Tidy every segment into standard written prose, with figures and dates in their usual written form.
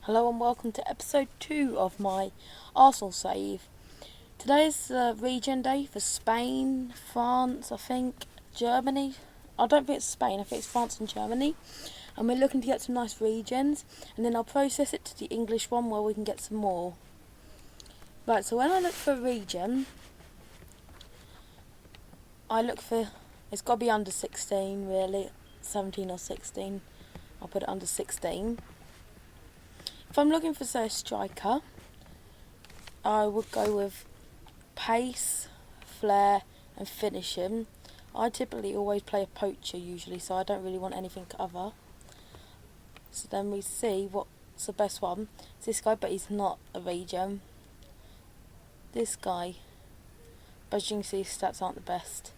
Hello and welcome to episode 2 of my Arsenal save. Today is Regen day for Spain, France, I think, Germany. I don't think it's Spain, I think it's France and Germany. And we're looking to get some nice Regens, and then I'll process it to the English one where we can get some more. Right, so when I look for Regen, it's got to be under 16 really, 17 or 16. I'll put it under 16. If I'm looking for, say, a striker, I would go with pace, flair and finishing. I typically always play a poacher usually, so I don't really want anything other. So then we see what's the best one. It's this guy, but he's not a regen. This guy, but as you can see, his stats aren't the best.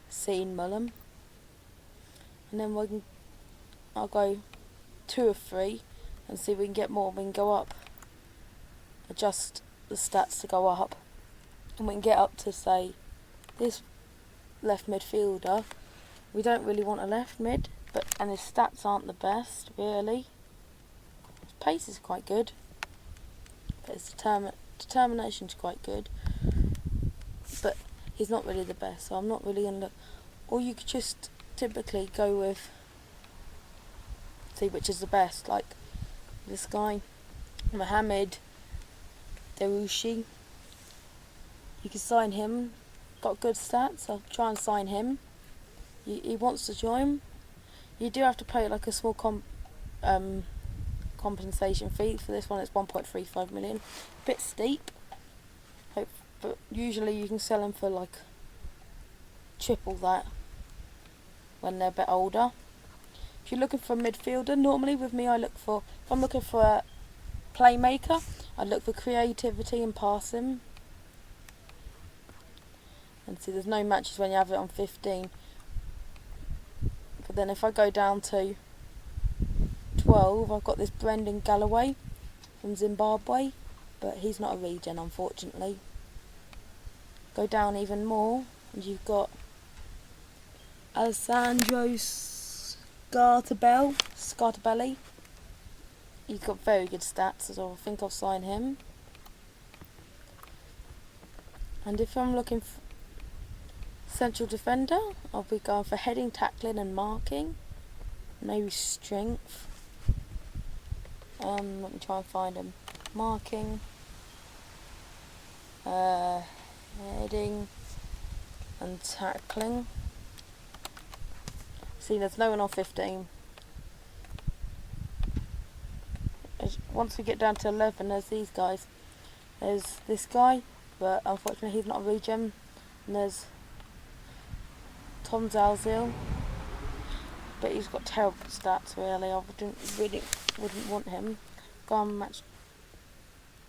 Seeing Mullen. And then I'll go 2 or 3 and see if we can get more. We can go up, adjust the stats to go up, and we can get up to, say, this left midfielder. We don't really want a left mid, and his stats aren't the best really. His pace is quite good, but his determination's quite good, but he's not really the best, so I'm not really gonna look. Or you could just typically go with, see which is the best, like this guy, Mohamed Derouchi. You can sign him, got good stats, I'll try and sign him. He wants to join. You do have to pay like a small compensation fee. For this one it's 1.35 million. A bit steep, but usually you can sell them for like triple that when they're a bit older. If you're looking for a midfielder, normally with me if I'm looking for a playmaker, I look for creativity and passing. And see, there's no matches when you have it on 15. But then if I go down to 12, I've got this Brendan Galloway from Zimbabwe, but he's not a regen, unfortunately. Go down even more, and you've got Alessandro Scartabelli. He's got very good stats, so I think I'll sign him. And if I'm looking for central defender, I'll be going for heading, tackling and marking. Maybe strength. Let me try and find him. Marking, heading and tackling. See, there's no one on 15. Once we get down to 11, there's these guys. There's this guy, but unfortunately he's not a regen. And there's Tom Zalzil, but he's got terrible stats really. I wouldn't want him. Go on match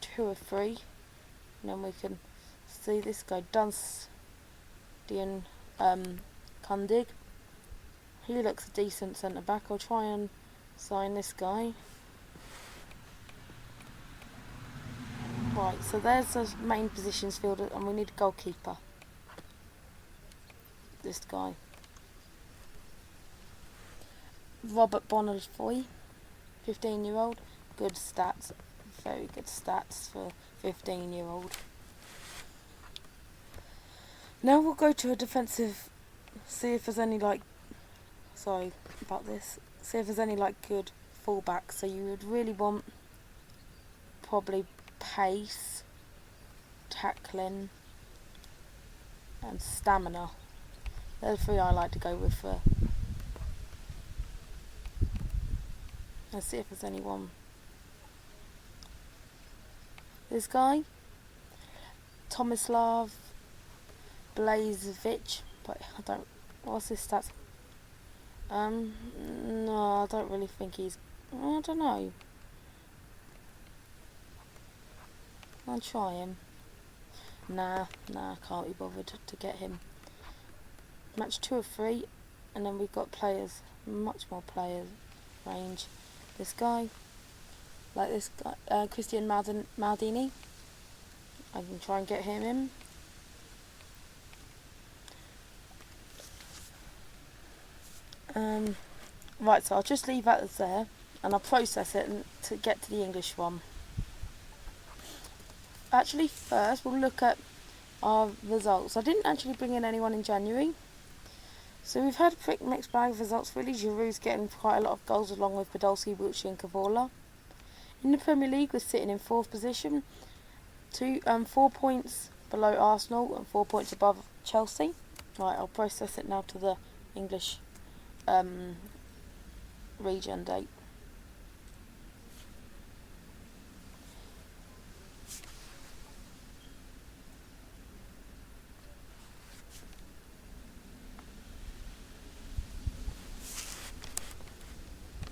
2 or 3, and then we can see this guy, Dunstian Kundig. He looks a decent centre back. I'll try and sign this guy. Right, so there's the main positions filled, and we need a goalkeeper. This guy, Robert Bonnefoy, 15-year-old, good stats, very good stats for 15-year-old. Now we'll go to a defensive, see if there's any see if there's any good fullbacks. So you would really want probably pace, tackling and stamina. They're the 3 I like to go with for. Let's see if there's anyone. This guy, Tomislav Blazevic, but I don't. What's his stats? No, I don't really think he's. I don't know. I'll try him. Nah, can't be bothered to get him. Match 2 or 3, and then we've got players, much more players range. This guy, like this guy, Christian Maldini. I can try and get him in. Right, so I'll just leave that as there. and I'll process it to get to the English one. Actually, first we'll look at our results. I didn't actually bring in anyone in January, so we've had a pretty mixed bag of results really. Giroud's getting quite a lot of goals along with Podolski, Wilshere and Cavola. In the Premier League, we're sitting in 4th position, 4 points below Arsenal and 4 points above Chelsea. Right, I'll process it now to the English Regen date.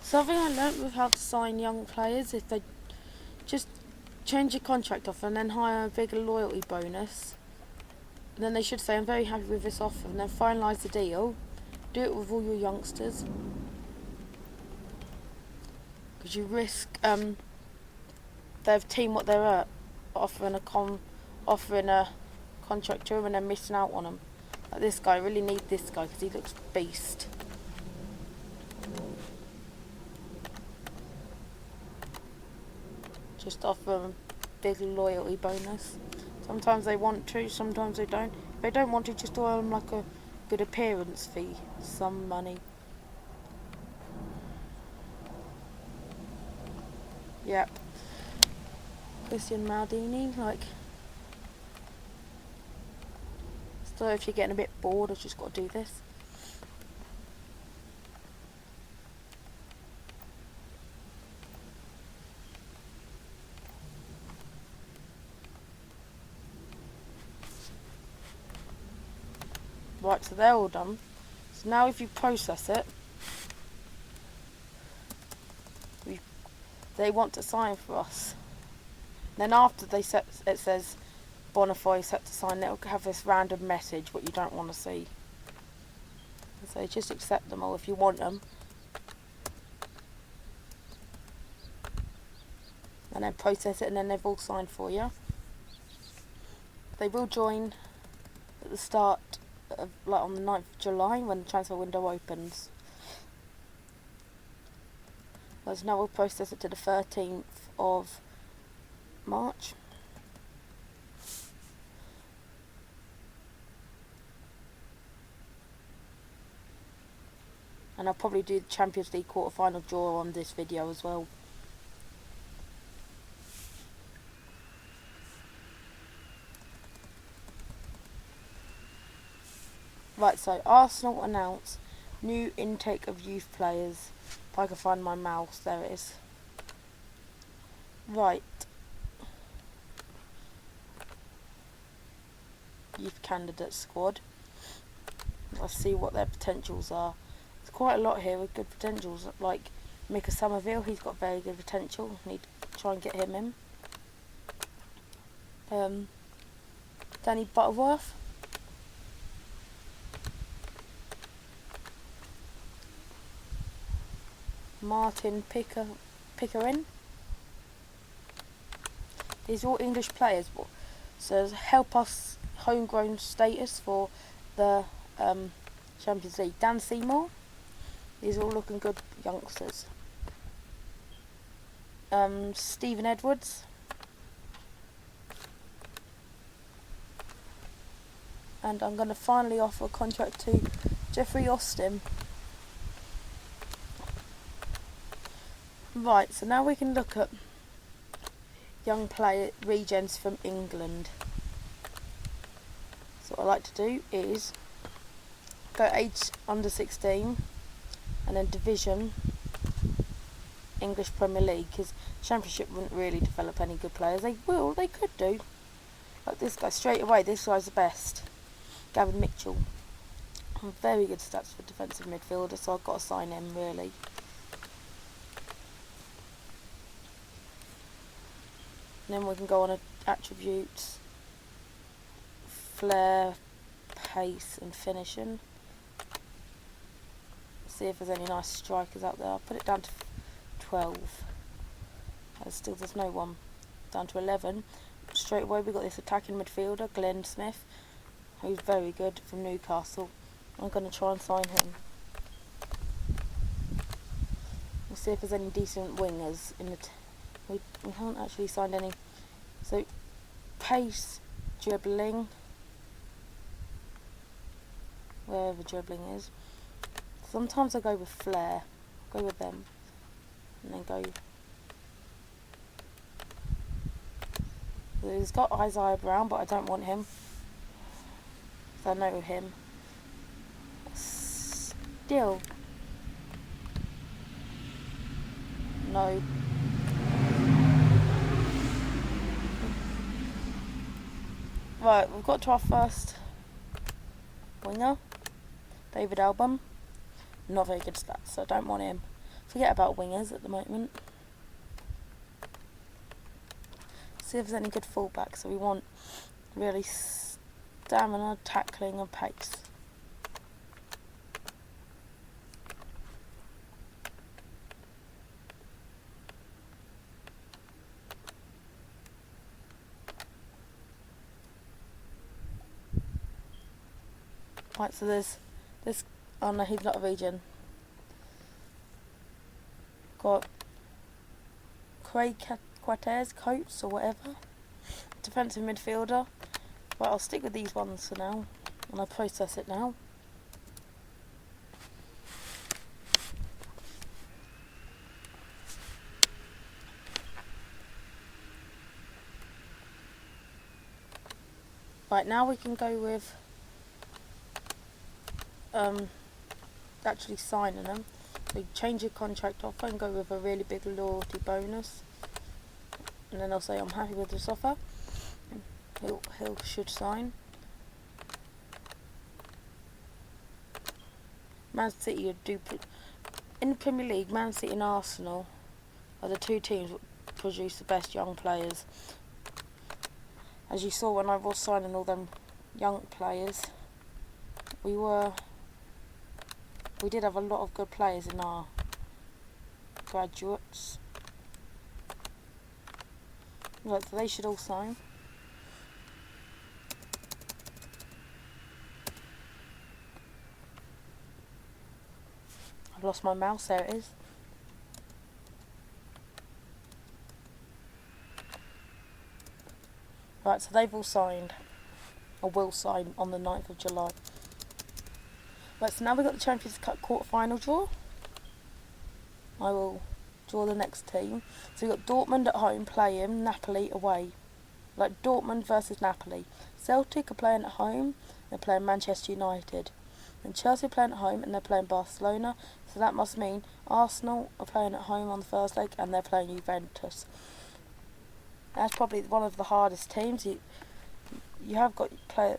Something I learnt with how to sign young players, if they just change your contract offer and then hire a bigger loyalty bonus, and then they should say, I'm very happy with this offer, and then finalise the deal. Do it with all your youngsters, because you risk their team what they're at, offering a contract to him and then missing out on him. Like this guy, I really need this guy because he looks beast. Just offer them a big loyalty bonus. Sometimes they want to, sometimes they don't. If they don't want to, just offer them like a good appearance fee, some money. Yep. Christian Maldini, like. So if you're getting a bit bored, I've just got to do this. Right, so they're all done. So now if you process it, they want to sign for us. Then after it says Bonify set to sign, it'll have this random message what you don't want to see. So just accept them all if you want them. And then process it, and then they've all signed for you. They will join at the start of, like on the 9th of July when the transfer window opens. So now we'll process it to the 13th of March. And I'll probably do the Champions League quarter-final draw on this video as well. Right, so Arsenal announce new intake of youth players. If I can find my mouse, there it is. Right. Youth candidate squad. Let's see what their potentials are. There's quite a lot here with good potentials. Like Mika Somerville, he's got very good potential. Need to try and get him in. Danny Butterworth. Martin Pickering. These are all English players, so help us homegrown status for the Champions League. Dan Seymour. These are all looking good youngsters. Stephen Edwards. And I'm going to finally offer a contract to Jeffrey Austin. Right, so now we can look at young player regens from England. So what I like to do is go age under 16 and then division English Premier League, because Championship wouldn't really develop any good players. They could do. Like this guy, straight away, this guy's the best. Gavin Mitchell. Very good stats for defensive midfielder, so I've got to sign him really. And then we can go on attributes, flair, pace and finishing. See if there's any nice strikers out there. I'll put it down to 12. There's no one. Down to 11. Straight away we've got this attacking midfielder, Glenn Smith, who's very good from Newcastle. I'm going to try and sign him. We'll see if there's any decent wingers in the... we haven't actually signed any. So, pace, dribbling, wherever dribbling is. Sometimes I go with flair, go with them, and then go... So he's got Isaiah Brown, but I don't want him. So I know him. Still. No. Right, we've got to our first winger, David Album. Not very good stats, so I don't want him. Forget about wingers at the moment. See if there's any good fullbacks. So we want really stamina, tackling and pace. Right, so there's this... oh no, he's not a Regen. Got Craig Quater's Coates or whatever. Defensive midfielder. Right, I'll stick with these ones for now. And I'll process it now. Right, now we can go with actually signing them. So change your contract offer and go with a really big loyalty bonus. And then I'll say I'm happy with this offer. He should sign. Man City would do... in the Premier League, Man City and Arsenal are the two teams that produce the best young players. As you saw when I was signing all them young players, we did have a lot of good players in our graduates. Right, so they should all sign. I've lost my mouse, there it is. Right, so they've all signed, or will sign on the 9th of July. Right, so now we've got the Champions Cup quarter-final draw. I will draw the next team. So we've got Dortmund at home playing Napoli away. Like Dortmund versus Napoli. Celtic are playing at home, they're playing Manchester United. And Chelsea are playing at home and they're playing Barcelona. So that must mean Arsenal are playing at home on the first leg and they're playing Juventus. That's probably one of the hardest teams. You have got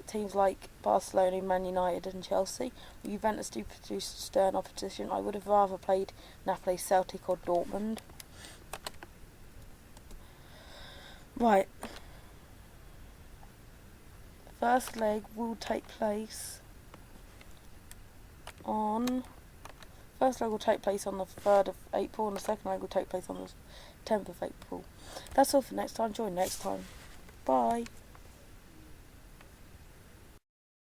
teams like Barcelona, Man United and Chelsea. Juventus do produce stern opposition. I would have rather played Napoli, Celtic or Dortmund. Right. First leg will take place on... First leg will take place on the 3rd of April and the second leg will take place on the 10th of April. That's all for next time. Join next time. Bye.